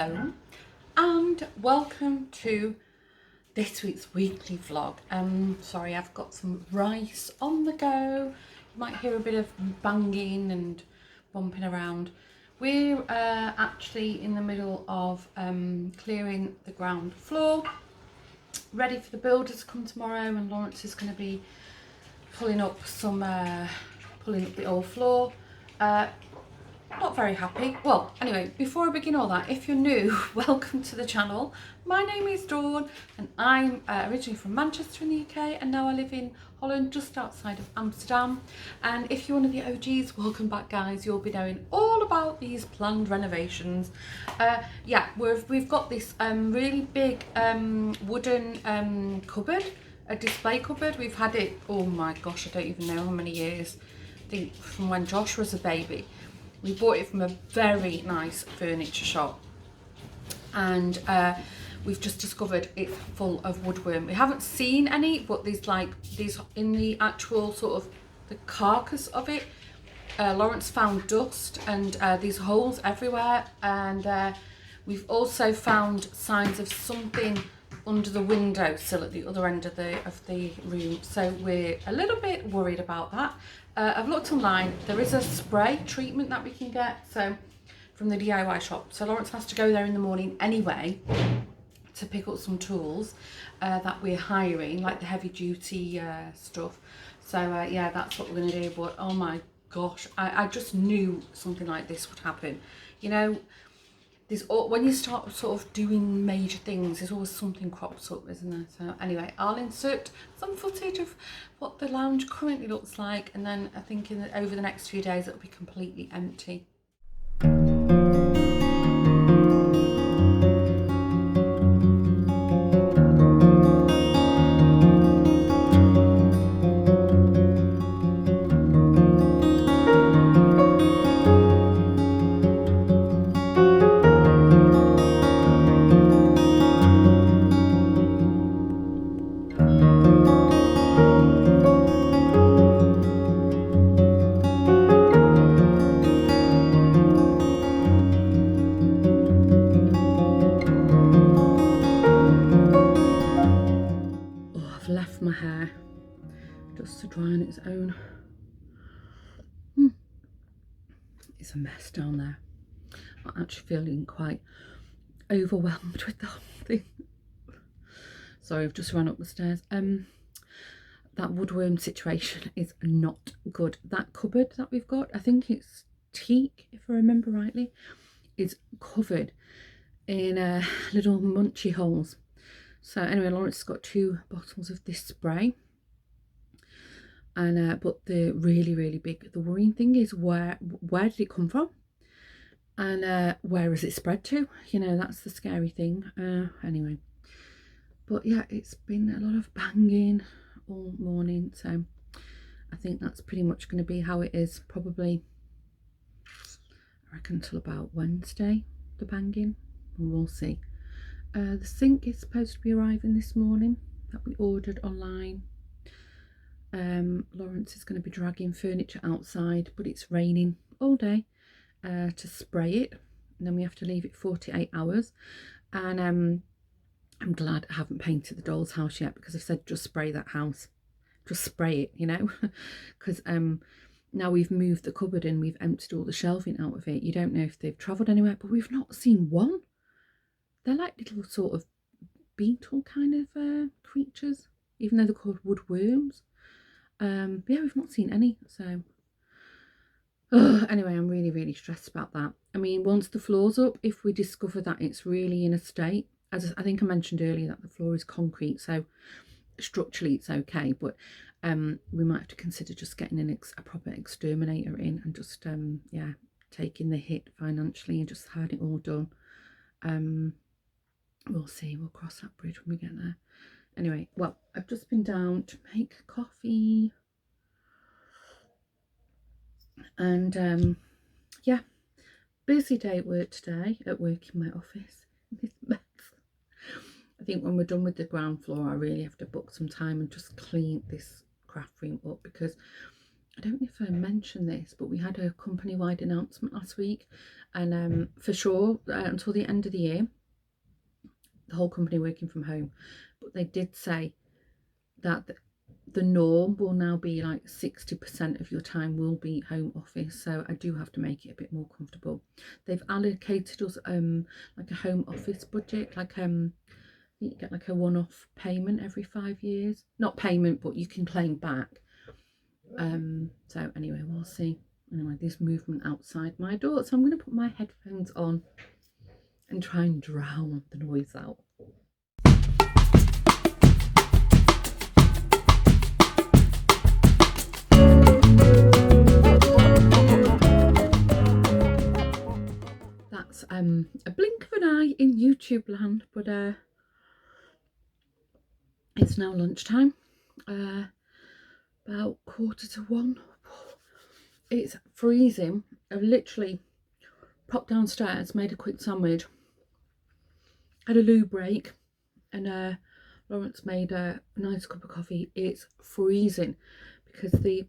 Hello and welcome to this week's weekly vlog. Sorry, I've got some rice on the go. You might hear a bit of banging and bumping around. We're actually in the middle of clearing the ground floor, ready for the builder to come tomorrow, and Lawrence is going to be pulling up the old floor. Not very happy. Well, anyway, before I begin all that, if you're new, welcome to the channel. My name is Dawn and I'm originally from Manchester in the UK, and now I live in Holland, just outside of Amsterdam. And if you're one of the OGs, welcome back guys. You'll be knowing all about these planned renovations. Yeah, we've got this really big wooden cupboard, a display cupboard. We've had it, oh my gosh, I don't even know how many years. I think from when Josh was a baby. We bought it from a very nice furniture shop, and we've just discovered it's full of woodworm. We haven't seen any, but there's like these in the actual sort of the carcass of it. Lawrence found dust and these holes everywhere, and we've also found signs of something under the window sill at the other end of the room, so we're a little bit worried about that. I've looked online. There is a spray treatment that we can get from the DIY shop, so Lawrence has to go there in the morning anyway to pick up some tools that we're hiring, like the heavy duty stuff. So yeah, that's what we're going to do. But oh my gosh, I just knew something like this would happen. You know, when you start sort of doing major things, there's always something crops up, isn't there? So anyway, I'll insert some footage of what the lounge currently looks like, and then I think over the next few days it'll be completely empty. I've left my hair just to dry on its own. It's a mess down there. I'm actually feeling quite overwhelmed with the whole thing. Sorry, I've just run up the stairs. That woodworm situation is not good. That cupboard that we've got, I think it's teak, if I remember rightly, is covered in little munchy holes. So anyway, Lawrence has got 2 bottles of this spray, and but the really big, the worrying thing is where did it come from, and where has it spread to? You know, that's the scary thing. Anyway, but yeah, it's been a lot of banging all morning, so I think that's pretty much going to be how it is, probably I reckon till about Wednesday, the banging, and we'll see. The sink is supposed to be arriving this morning, that we ordered online. Lawrence is going to be dragging furniture outside, but it's raining all day, to spray it, and then we have to leave it 48 hours. And I'm glad I haven't painted the doll's house yet, because I said just spray that house, just spray it, you know, because now we've moved the cupboard and we've emptied all the shelving out of it. You don't know if they've travelled anywhere, but we've not seen one. They're like little sort of beetle kind of creatures, even though they're called woodworms. Yeah, we've not seen any. So anyway, I'm really stressed about that. I mean, once the floor's up, if we discover that it's really in a state, as I think I mentioned earlier, that the floor is concrete, so structurally it's okay, but we might have to consider just getting a proper exterminator in, and just yeah, taking the hit financially and just having it all done. We'll see, we'll cross that bridge when we get there. Anyway, well, I've just been down to make coffee, and yeah, busy day at work today, in my office. This mess. I think when we're done with the ground floor, I really have to book some time and just clean this craft room up, because I don't know if I mentioned this, but we had a company-wide announcement last week, and for sure until the end of the year, the whole company working from home. But they did say that the norm will now be like 60% of your time will be home office, so I do have to make it a bit more comfortable. They've allocated us like a home office budget, like you get like a one-off payment every 5 years, not payment, but you can claim back. So anyway, we'll see. Anyway, there's movement outside my door, so I'm going to put my headphones on and try and drown the noise out. That's a blink of an eye in YouTube land, but it's now lunchtime, about 1:45. It's freezing. I've literally popped downstairs, made a quick sandwich, had a loo break, and Lawrence made a nice cup of coffee. It's freezing because the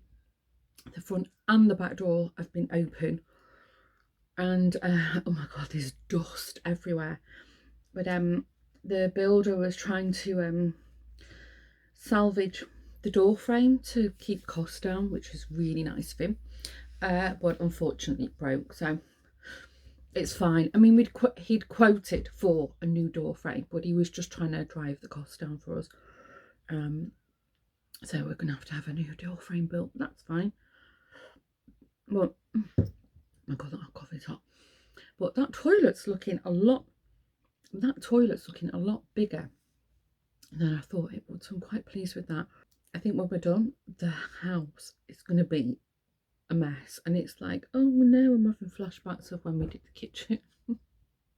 front and the back door have been open, and oh my god, there's dust everywhere. But the builder was trying to salvage the door frame to keep costs down, which is really nice of him, but unfortunately it broke, so it's fine. I mean, he'd quoted for a new door frame, but he was just trying to drive the cost down for us, so we're gonna have to have a new door frame built. That's fine. Well, oh my god, that coffee's hot. But that toilet's looking a lot bigger than I thought it would, so I'm quite pleased with that. I think when we're done, the house is going to be a mess, and it's like, oh no, I'm having flashbacks of when we did the kitchen.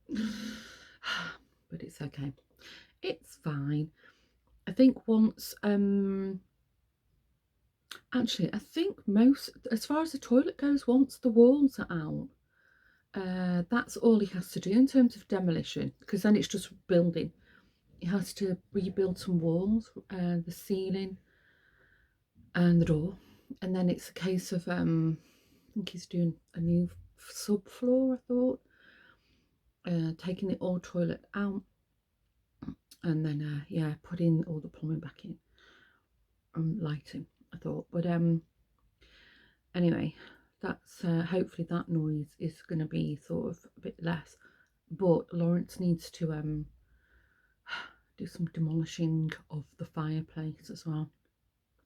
But it's okay, it's fine. I think once actually, I think most, as far as the toilet goes, once the walls are out, that's all he has to do in terms of demolition, because then it's just building. He has to rebuild some walls, the ceiling and the door, and then it's a case of I think he's doing a new subfloor, I thought, taking the old toilet out, and then yeah, putting all the plumbing back in, lighting, I thought. But anyway, that's hopefully that noise is going to be sort of a bit less. But Lawrence needs to do some demolishing of the fireplace as well.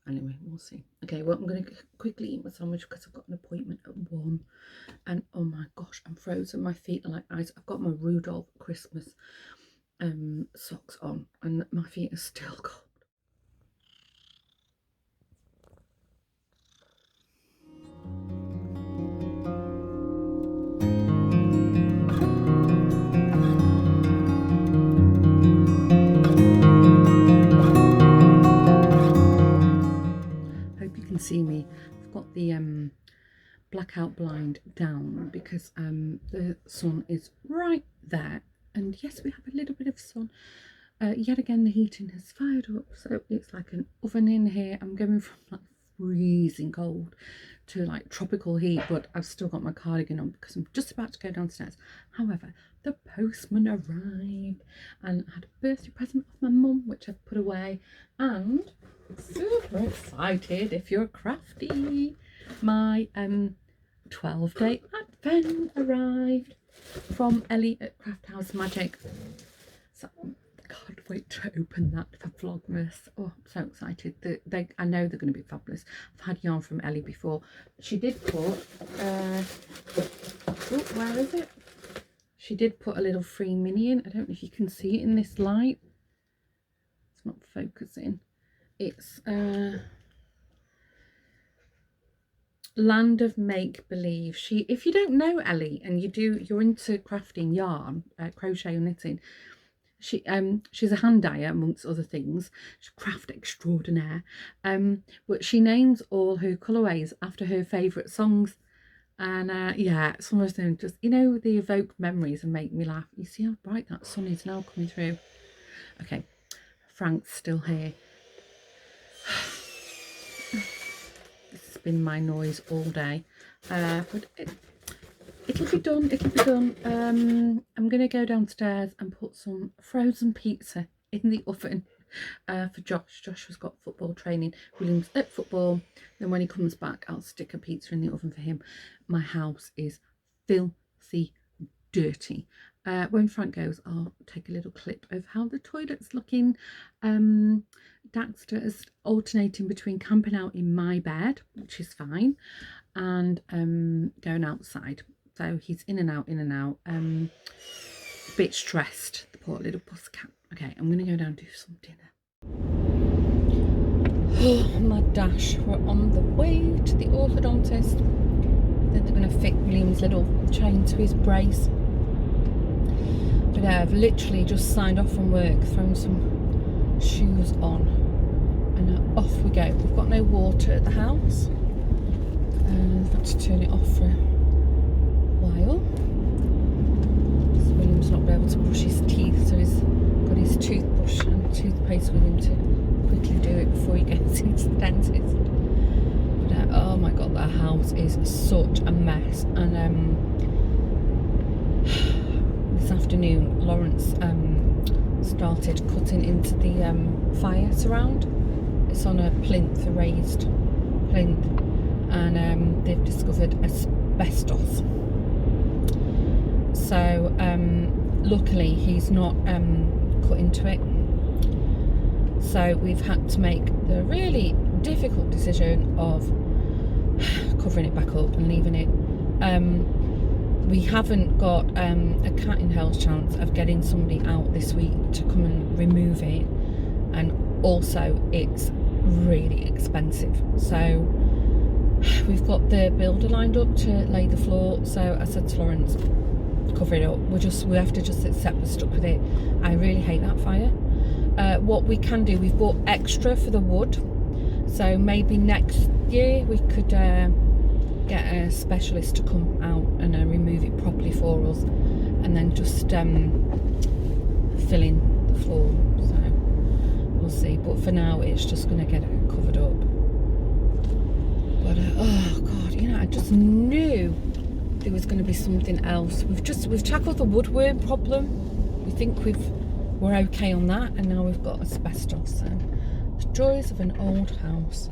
Anyway, we'll see. Okay, well, I'm going to quickly eat my sandwich because I've got an appointment at 1, and oh my gosh, I'm frozen. My feet are like ice. I've got my Rudolph Christmas socks on, and my feet are still cold. Hope you can see me. I've got the blackout blind down because the sun is right there, and yes, we have a little bit of sun. Yet again, the heating has fired up, so it's like an oven in here. I'm going from like freezing cold to like tropical heat, but I've still got my cardigan on because I'm just about to go downstairs. However, the postman arrived and I had a birthday present off my mum, which I've put away, and super excited if you're crafty. My 12-day advent arrived from Ellie at Craft House Magic, so I can't wait to open that for Vlogmas. Oh, I'm so excited. I know they're going to be fabulous. I've had yarn from Ellie before. She did put oh, where is it? She did put a little free mini in. I don't know if you can see it in this light. It's not focusing. It's Land of Make Believe. If you don't know Ellie and you're into crafting yarn, crochet or knitting, she's a hand dyer amongst other things. She's a craft extraordinaire, but she names all her colourways after her favourite songs, and yeah, some of them just, they evoke memories and make me laugh. You see how bright that sun is now coming through. Okay, Frank's still here. This has been my noise all day, but it'll be done. It'll be done. I'm gonna go downstairs and put some frozen pizza in the oven for Josh. Josh has got football training. William's at football. Then when he comes back, I'll stick a pizza in the oven for him. My house is filthy dirty. When Frank goes, I'll take a little clip of how the toilet's looking. Daxter is alternating between camping out in my bed, which is fine, and going outside. So he's in and out, in and out. A bit stressed, the poor little pussycat. Okay, I'm gonna go down and do some dinner. Oh my dash, we're on the way to the orthodontist. Then they're gonna fit William's little chain to his brace. But I've literally just signed off from work, thrown some shoes on, and off we go. We've got no water at the house, and I've had to turn it off for a while. So William's not been able to brush his teeth, so he's got his toothbrush and toothpaste with him to quickly do it before he gets into the dentist. But oh my god, that house is such a mess. And this afternoon Lawrence started cutting into the fire surround. It's on a plinth, a raised plinth, and they've discovered asbestos. So luckily he's not cut into it, so we've had to make the really difficult decision of covering it back up and leaving it. We haven't got a cat in hell's chance of getting somebody out this week to come and remove it, and also it's really expensive. So we've got the builder lined up to lay the floor. So I said to Lawrence, cover it up. We have to just accept we're stuck with it. I really hate that fire. What we can do, we've bought extra for the wood, so maybe next year we could get a specialist to come out and remove it properly for us, and then just fill in the floor. So we'll see, but for now it's just going to get it covered up. But oh god, you know, I just knew there was going to be something else. We've tackled the woodworm problem. We think we're okay on that, and now we've got asbestos. So the joys of an old house.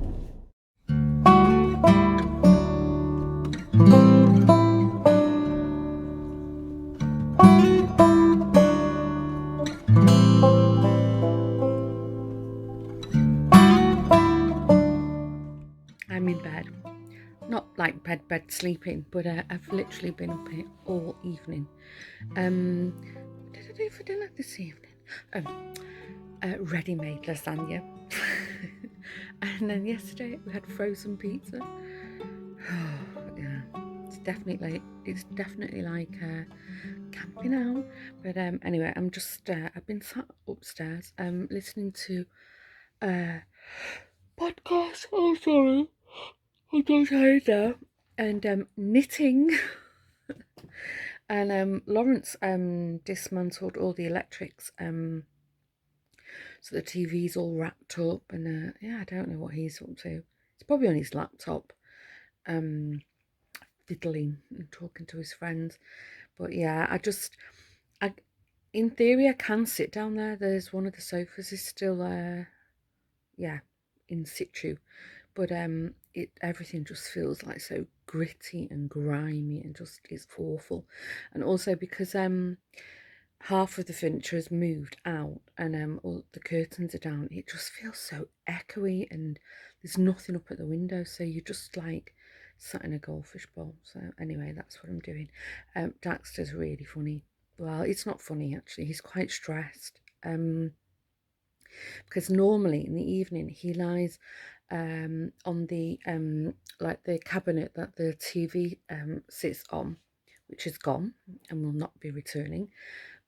I'm in bed. Not like bed sleeping, but I've literally been up here all evening. What did I do for dinner this evening? Ready-made lasagna. And then yesterday we had frozen pizza. Oh, yeah, it's definitely like camping out. But anyway, I'm just I've been sat upstairs listening to podcast. Oh, sorry, I'm so tired now. And knitting. And Lawrence dismantled all the electrics, so the TV's all wrapped up, and yeah, I don't know what he's up to. He's probably on his laptop, fiddling and talking to his friends. But yeah, in theory I can sit down there. There's one of the sofas is still yeah, in situ, but everything just feels like so gritty and grimy, and just is awful. And also because half of the furniture has moved out, and all the curtains are down, it just feels so echoey, and there's nothing up at the window, so you're just like sat in a goldfish bowl. So anyway, that's what I'm doing. Daxter's really funny. Well, it's not funny actually, he's quite stressed, because normally in the evening he lies on the like the cabinet that the TV sits on, which is gone and will not be returning,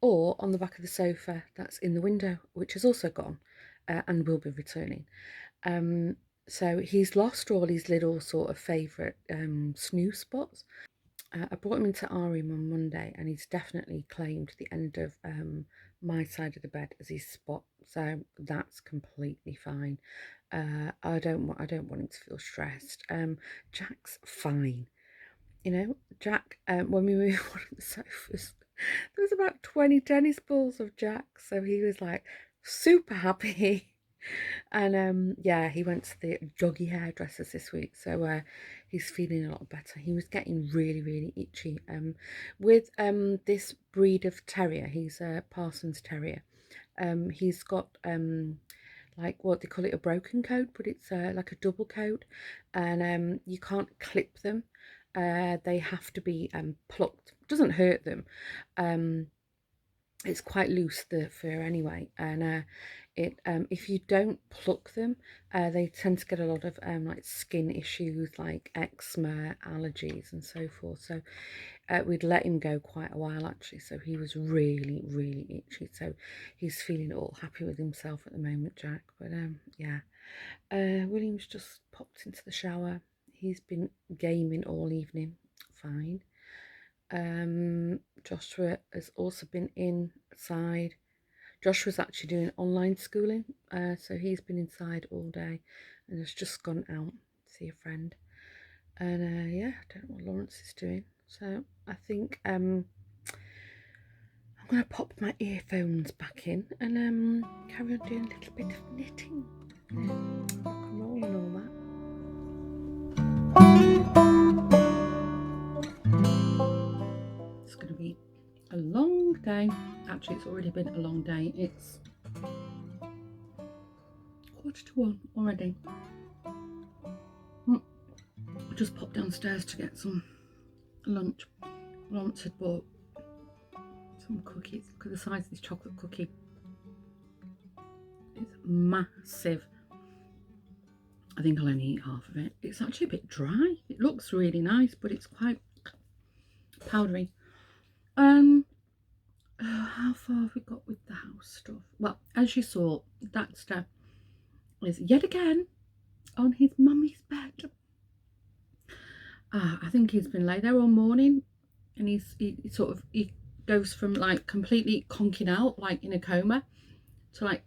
or on the back of the sofa that's in the window, which is also gone and will be returning. So he's lost all his little sort of favourite snooze spots. I brought him into our room on Monday, and he's definitely claimed the end of my side of the bed as his spot, so that's completely fine. I don't want him to feel stressed. Jack's fine. You know, Jack, when we moved on the sofas, there was about 20 tennis balls of Jack, so he was like super happy. And yeah, he went to the doggy hairdressers this week, so he's feeling a lot better. He was getting really, really itchy. With this breed of terrier, he's a Parsons Terrier. He's got like what they call it, a broken coat, but it's like a double coat, and you can't clip them. They have to be plucked. It doesn't hurt them. It's quite loose, the fur anyway, and if you don't pluck them, they tend to get a lot of like skin issues like eczema, allergies and so forth. So we'd let him go quite a while actually, so he was really, really itchy. So he's feeling all happy with himself at the moment, Jack. But yeah, William's just popped into the shower. He's been gaming all evening, fine. Joshua has also been inside. Joshua's actually doing online schooling, so he's been inside all day and has just gone out to see a friend. And yeah, I don't know what Lawrence is doing. So I think I'm gonna pop my earphones back in and carry on doing a little bit of knitting. Rock and roll and all that. It's gonna be a long day. Actually, it's already been a long day. It's 1:45 already. I just popped downstairs to get some lunch. Lawrence had bought some cookies. Look at the size of this chocolate cookie. It's massive. I think I'll only eat half of it. It's actually a bit dry. It looks really nice, but it's quite powdery. How far have we got with the house stuff? Well, as you saw, Daxter is yet again on his mummy's bed. I think he's been laid there all morning, and he goes from like completely conking out, like in a coma, to like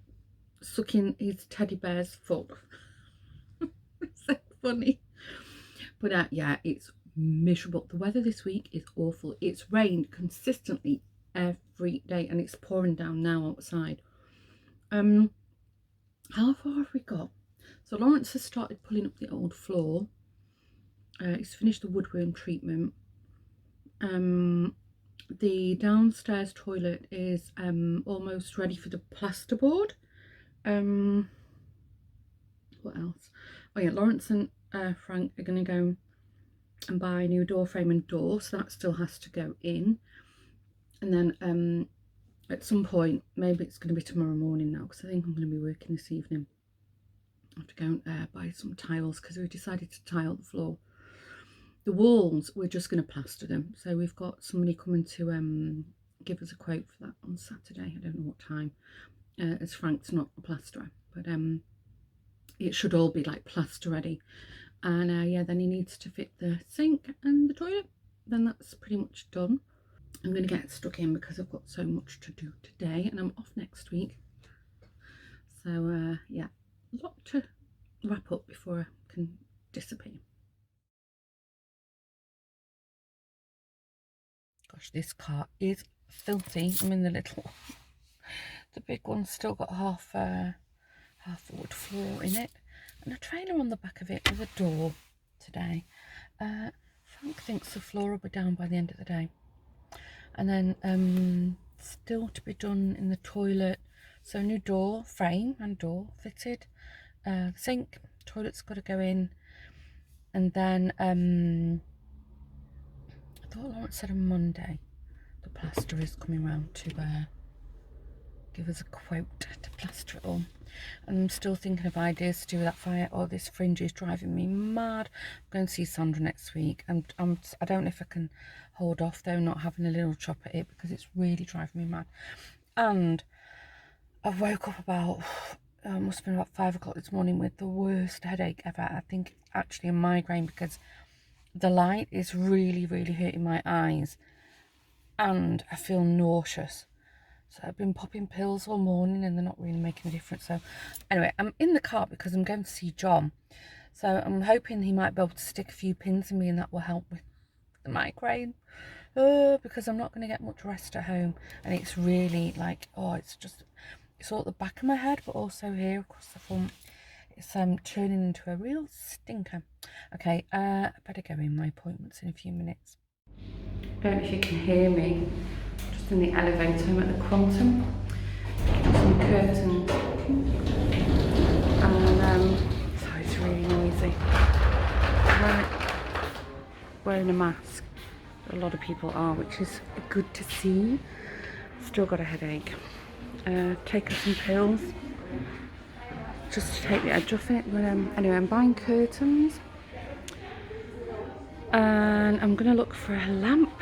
sucking his teddy bears full. It's so funny. But yeah, it's miserable. The weather this week is awful. It's rained consistently every day, and it's pouring down now outside. How far have we got? So Lawrence has started pulling up the old floor. He's finished the woodworm treatment. The downstairs toilet is almost ready for the plasterboard. What else? Oh yeah, Lawrence and Frank are going to go and buy a new door frame and door, so that still has to go in. And then at some point, maybe it's going to be tomorrow morning now, because I think I'm going to be working this evening. I have to go and buy some tiles, because we decided to tile the floor. The walls, we're just going to plaster them. So we've got somebody coming to give us a quote for that on Saturday. I don't know what time, as Frank's not a plasterer, but it should all be like plaster ready. And yeah, then he needs to fit the sink and the toilet. Then that's pretty much done. I'm going to get stuck in because I've got so much to do today, and I'm off next week. So yeah, a lot to wrap up before I can disappear. Gosh, this car is filthy. I'm in the little, the big one's still got half a wood floor in it, and a trailer on the back of it with a door today. Frank thinks the floor will be down by the end of the day. And then still to be done in the toilet. So new door frame and door fitted. Sink, toilet's got to go in. And then I thought Lawrence said on Monday the plasterer is coming round to give us a quote to plaster it all. And I'm still thinking of ideas to do with that fire. Oh, this fringe is driving me mad. I'm going to see Sandra next week, and I don't know if I can hold off though, not having a little chop at it, because it's really driving me mad. And I woke up about must have been about 5 o'clock this morning with the worst headache ever. I think actually a migraine, because the light is really, really hurting my eyes, and I feel nauseous. So I've been popping pills all morning and they're not really making a difference. So anyway, I'm in the car because I'm going to see John. So I'm hoping he might be able to stick a few pins in me and that will help with the migraine. Because I'm not going to get much rest at home. And it's really like, it's all at the back of my head, but also here across the front. It's turning into a real stinker. Okay, I better go in. My appointment's in a few minutes. I don't know if you can hear me. Just in the elevator. I'm at the Quantum. Some curtains. And sorry, it's really noisy. Wearing a mask. A lot of people are, which is good to see. Still got a headache. Taking some pills. Just to take the edge off it. Anyway, I'm buying curtains. And I'm going to look for a lamp.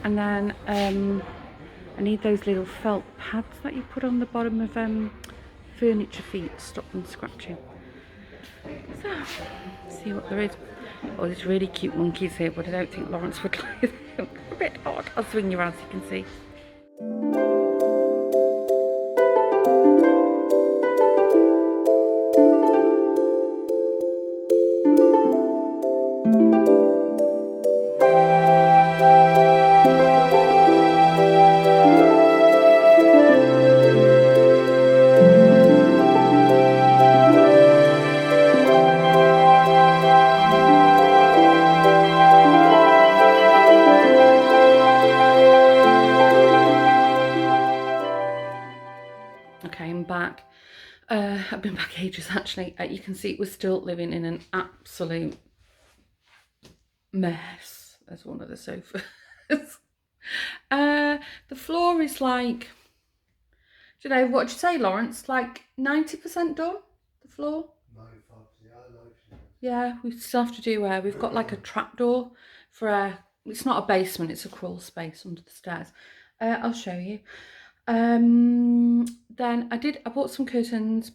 And then I need those little felt pads that you put on the bottom of furniture feet to stop them scratching. So, see what there is. Oh, there's really cute monkeys here, but I don't think Lawrence would like them. A bit odd. I'll swing you around so you can see. Okay, I'm back. I've been back ages actually. You can see we're still living in an absolute mess. There's one of the sofas. The floor is like, what did you say, Lawrence? Like 90% done, the floor? 95%, yeah, we still have to do, we've got like a trapdoor for it's not a basement, it's a crawl space under the stairs. I'll show you. Then I bought some curtains.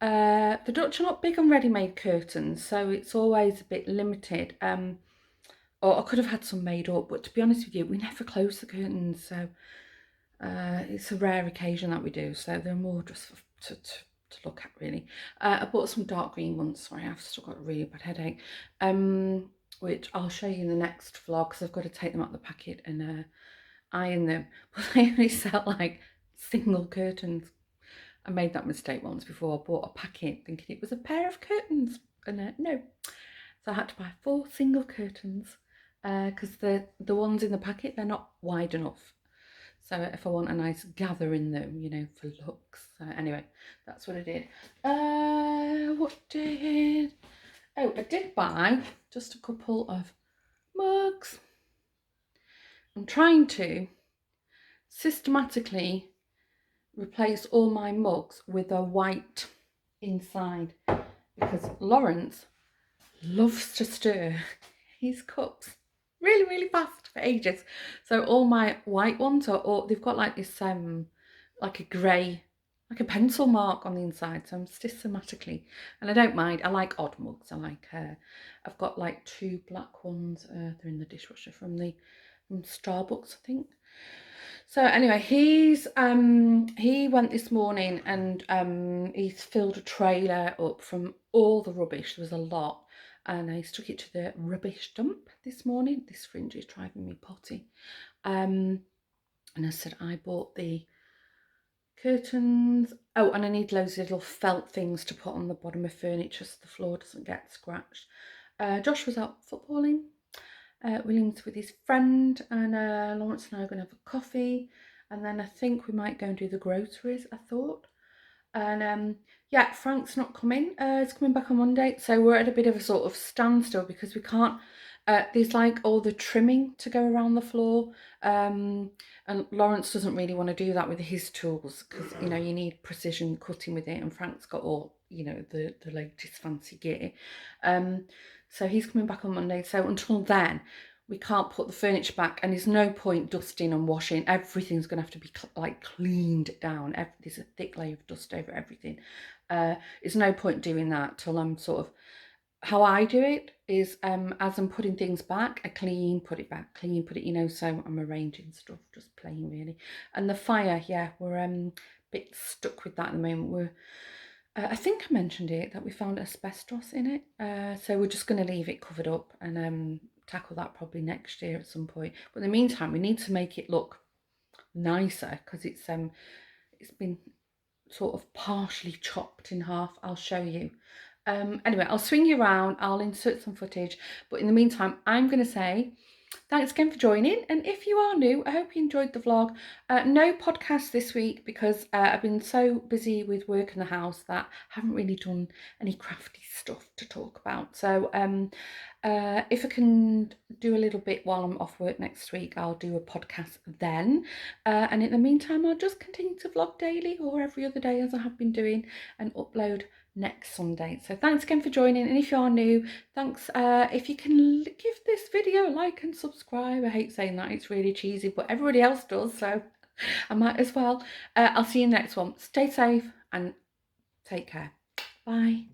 The Dutch are not big on ready-made curtains, so it's always a bit limited. Or I could have had some made up, but to be honest with you, we never close the curtains, so it's a rare occasion that we do, so they're more just to look at, really. I bought some dark green ones. Sorry, I've still got a really bad headache, which I'll show you in the next vlog, because I've got to take them out of the packet and iron them. But they only sell like single curtains. I made that mistake once before. I bought a packet thinking it was a pair of curtains, and no. So I had to buy 4 single curtains because the ones in the packet, they're not wide enough. So if I want a nice gather in them, for looks. So anyway, that's what I did. I did buy just a couple of mugs. I'm trying to systematically replace all my mugs with a white inside, because Lawrence loves to stir his cups really, really fast for ages. So all my white ones they've got like this like a grey, like a pencil mark on the inside. So I'm systematically, and I don't mind. I like odd mugs. I've got like 2 black ones. They're in the dishwasher from Starbucks, I think. So anyway, he went this morning and he's filled a trailer up from all the rubbish. There was a lot. And I took it to the rubbish dump this morning. This fringe is driving me potty. And I said, I bought the curtains. Oh, and I need loads of little felt things to put on the bottom of furniture so the floor doesn't get scratched. Josh was out footballing. William's with his friend, and Lawrence and I are going to have a coffee. And then I think we might go and do the groceries, I thought. And yeah, Frank's not coming. He's coming back on Monday, so we're at a bit of a sort of standstill because we can't. There's like all the trimming to go around the floor, and Lawrence doesn't really want to do that with his tools because you need precision cutting with it, and Frank's got all the latest fancy gear. So he's coming back on Monday. So until then, we can't put the furniture back, and there's no point dusting and washing. Everything's going to have to be cleaned down. There's a thick layer of dust over everything. There's no point doing that till I'm sort of, how I do it is as I'm putting things back, I clean, put it back, clean, put it, you know, so I'm arranging stuff, just playing really. And the fire, yeah, we're a bit stuck with that at the moment. We're I think I mentioned it, that we found asbestos in it. So we're just going to leave it covered up and tackle that probably next year at some point. But in the meantime, we need to make it look nicer because it's been sort of partially chopped in half. I'll show you. Anyway, I'll swing you around, I'll insert some footage, but in the meantime, I'm going to say thanks again for joining, and if you are new, I hope you enjoyed the vlog. No podcast this week because I've been so busy with work in the house that I haven't really done any crafty stuff to talk about. So if I can do a little bit while I'm off work next week, I'll do a podcast then. And in the meantime, I'll just continue to vlog daily or every other day as I have been doing and upload next Sunday. So thanks again for joining, and if you are new, thanks. If you can give this video a like and subscribe. I hate saying that, it's really cheesy, but everybody else does, so I might as well. I'll see you in the next one. Stay safe and take care. Bye.